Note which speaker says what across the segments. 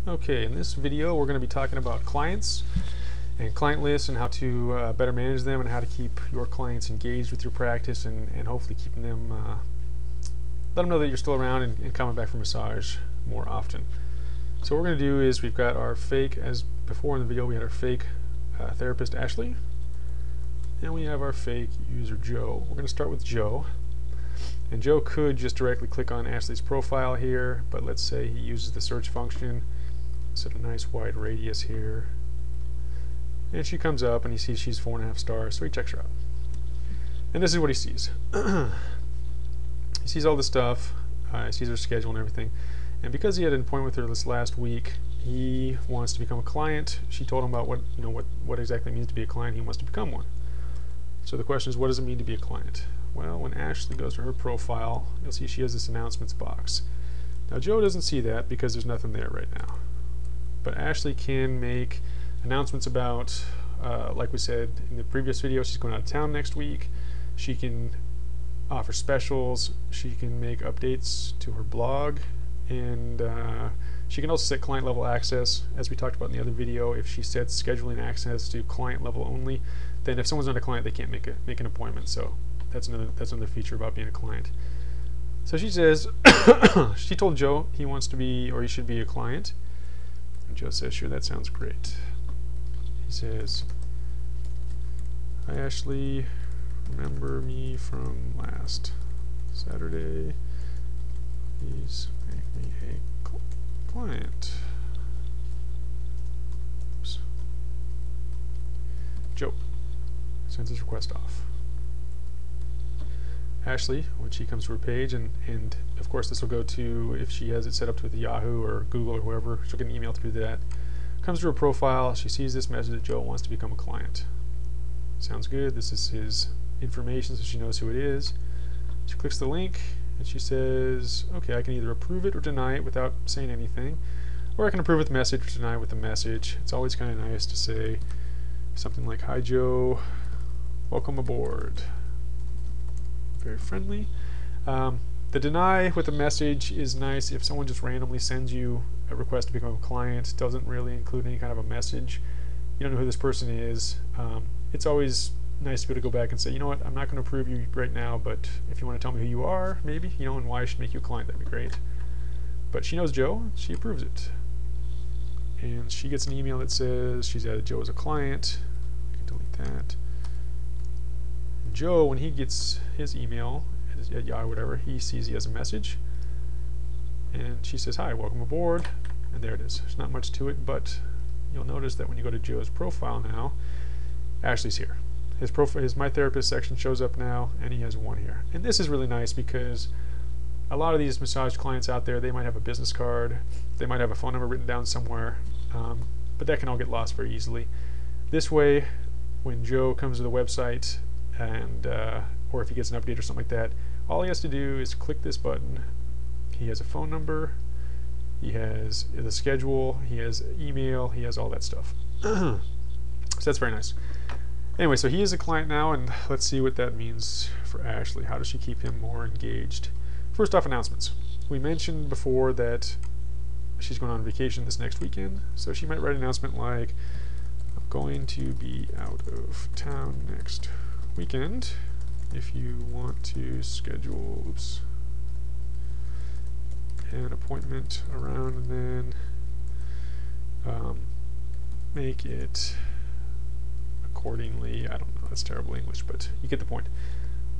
Speaker 1: Okay, in this video we're going to be talking about clients and client lists and how to better manage them and how to keep your clients engaged with your practice and hopefully keeping them, let them know that you're still around and coming back for massage more often. So what we're going to do is we've got our fake, as before in the video we had our fake therapist Ashley, and we have our fake user Joe. We're going to start with Joe. And Joe could just directly click on Ashley's profile here, but let's say he uses the search function, set a nice wide radius here, and she comes up and he sees she's 4.5 stars, so he checks her out. And this is what he sees. He sees all this stuff, he sees her schedule and everything, and because he had an appointment with her this last week, he wants to become a client. She told him about what exactly it means to be a client. He wants to become one. So the question is, what does it mean to be a client? Well, when Ashley goes to her profile, you'll see she has this announcements box. Now Joe doesn't see that because there's nothing there right now. But Ashley can make announcements about, like we said in the previous video, she's going out of town next week. She can offer specials. She can make updates to her blog. And she can also set client level access, as we talked about in the other video. If she sets scheduling access to client level only, then if someone's not a client, they can't make an appointment. So that's another feature about being a client. So she says, she told Joe he wants to be, or he should be a client. And Joe says, sure, that sounds great. He says, hi Ashley, remember me from last Saturday. Please make me a client. Oops. Joe sends his request off. Ashley, when she comes to her page, and of course this will go to, if she has it set up with Yahoo or Google or whoever, she'll get an email through that. Comes to her profile, she sees this message that Joe wants to become a client. Sounds good, this is his information, so she knows who it is. She clicks the link and she says, okay, I can either approve it or deny it without saying anything, or I can approve with the message or deny it with the message. It's always kind of nice to say something like, hi Joe, welcome aboard. Very friendly. The deny with a message is nice if someone just randomly sends you a request to become a client, doesn't really include any kind of a message. You don't know who this person is. It's always nice to be able to go back and say, you know what, I'm not going to approve you right now, but if you want to tell me who you are, maybe, and why I should make you a client, that'd be great. But she knows Joe, she approves it. And she gets an email that says she's added Joe as a client. I can delete that. Joe, when he gets his email at Yahoo or whatever, he sees he has a message, and she says, hi, welcome aboard, and there it is. There's not much to it, but you'll notice that when you go to Joe's profile now, Ashley's here. His My Therapist section shows up now, and he has one here. And this is really nice because a lot of these massage clients out there, they might have a business card, they might have a phone number written down somewhere, but that can all get lost very easily. This way, when Joe comes to the website, and or if he gets an update or something like that, all he has to do is click this button. He has a phone number, he has the schedule, he has email, he has all that stuff. So that's very nice. Anyway, so he is a client now, and let's see what that means for Ashley. How does she keep him more engaged? First off, announcements. We mentioned before that she's going on vacation this next weekend, so she might write an announcement like, I'm going to be out of town next weekend. If you want to schedule an appointment around, and then make it accordingly. I don't know, that's terrible English, but you get the point.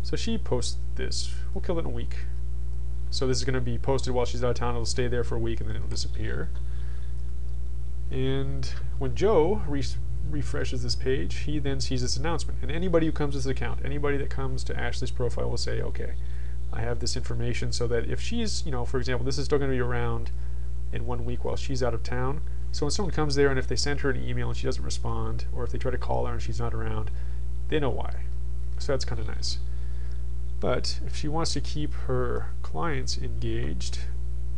Speaker 1: So she posts this. We'll kill it in a week. So this is going to be posted while she's out of town. It'll stay there for a week and then it'll disappear. And when Joe refreshes this page, he then sees this announcement, and anybody who comes to this account, anybody that comes to Ashley's profile will say, okay, I have this information, so that if she's, for example, this is still going to be around in 1 week while she's out of town, so when someone comes there and if they send her an email and she doesn't respond, or if they try to call her and she's not around, they know why. So that's kind of nice. But if she wants to keep her clients engaged,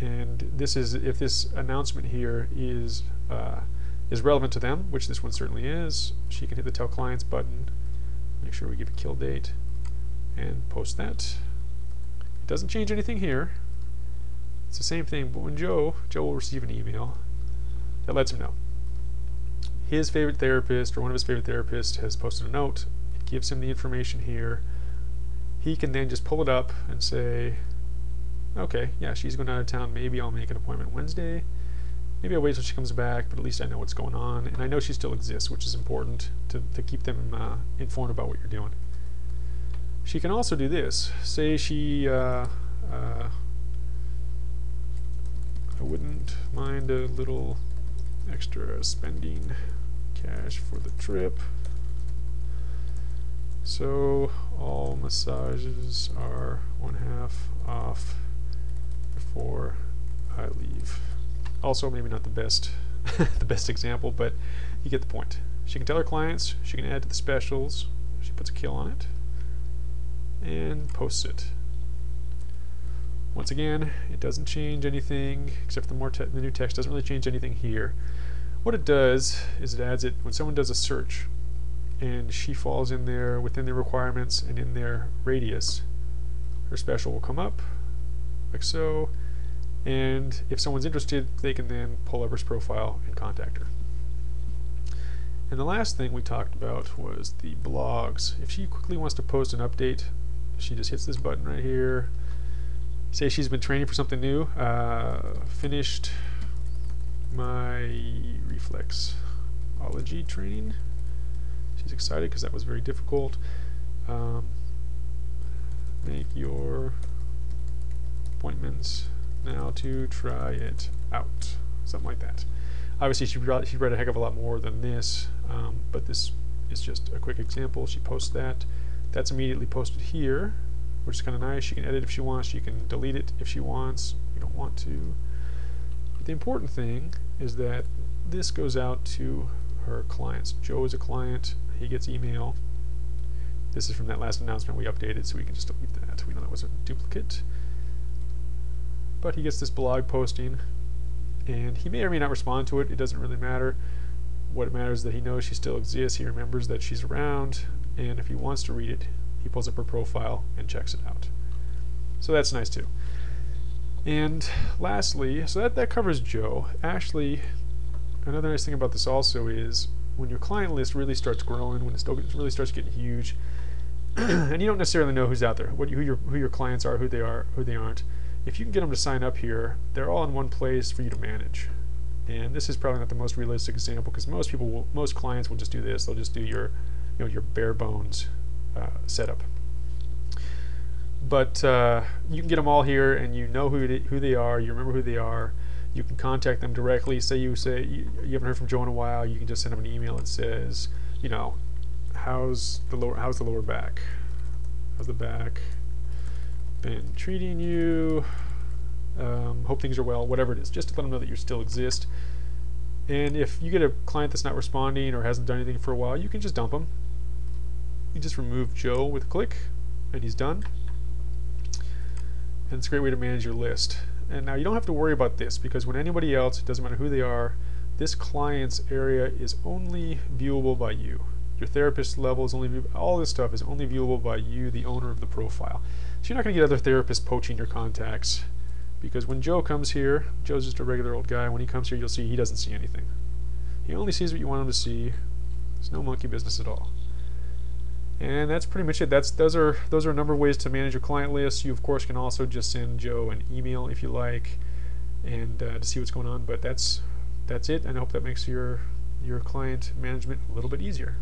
Speaker 1: and this is, if this announcement here is relevant to them, which this one certainly is, she can hit the Tell Clients button, make sure we give a kill date, and post that. It doesn't change anything here. It's the same thing, but when Joe will receive an email, that lets him know. His favorite therapist or one of his favorite therapists has posted a note. It gives him the information here. He can then just pull it up and say, okay, yeah, she's going out of town. Maybe I'll make an appointment Wednesday. Maybe I'll wait till she comes back, but at least I know what's going on. And I know she still exists, which is important to keep them informed about what you're doing. She can also do this. Say she, I wouldn't mind a little extra spending cash for the trip. So all massages are 1/2 off before I leave. Also, maybe not the best the best example, but you get the point. She can tell her clients, she can add to the specials, she puts a kill on it, and posts it. Once again, it doesn't change anything, except the new text doesn't really change anything here. What it does is it adds it when someone does a search, and she falls in there within the requirements and in their radius, her special will come up, like so. And if someone's interested, they can then pull up her profile and contact her. And the last thing we talked about was the blogs. If she quickly wants to post an update, she just hits this button right here. Say she's been training for something new. Finished my reflexology training. She's excited because that was very difficult. Make your appointments now to try it out, something like that. Obviously she read a heck of a lot more than this, but this is just a quick example. She posts that. That's immediately posted here, which is kind of nice. She can edit if she wants. She can delete it if she wants. You don't want to. But the important thing is that this goes out to her clients. Joe is a client. He gets email. This is from that last announcement we updated, so we can just delete that. We know that was a duplicate. But he gets this blog posting, and he may or may not respond to it. It doesn't really matter. What matters is that he knows she still exists. He remembers that she's around, and if he wants to read it, he pulls up her profile and checks it out. So that's nice too. And lastly, so that covers Joe. Actually, another nice thing about this also is when your client list really starts growing, when it really starts getting huge, and you don't necessarily know who's out there, who your clients are, who they aren't. If you can get them to sign up here, they're all in one place for you to manage. And this is probably not the most realistic example because most clients will just do this. They'll just do your bare bones setup. But you can get them all here, and you know who they are. You remember who they are. You can contact them directly. Say you haven't heard from Joe in a while. You can just send them an email that says, how's the lower back? How's the back been treating you? Hope things are well, whatever it is, just to let them know that you still exist. And if you get a client that's not responding or hasn't done anything for a while, you can just dump them. You just remove Joe with a click, and he's done. And it's a great way to manage your list. And now you don't have to worry about this, because when anybody else, it doesn't matter who they are, this client's area is only viewable by you. Your therapist level is only viewable, all this stuff is only viewable by you, the owner of the profile. So you're not going to get other therapists poaching your contacts, because when Joe comes here, Joe's just a regular old guy. When he comes here, you'll see he doesn't see anything. He only sees what you want him to see. There's no monkey business at all. And that's pretty much it. Those are a number of ways to manage your client list. You of course can also just send Joe an email if you like, and to see what's going on. But that's it. And I hope that makes your client management a little bit easier.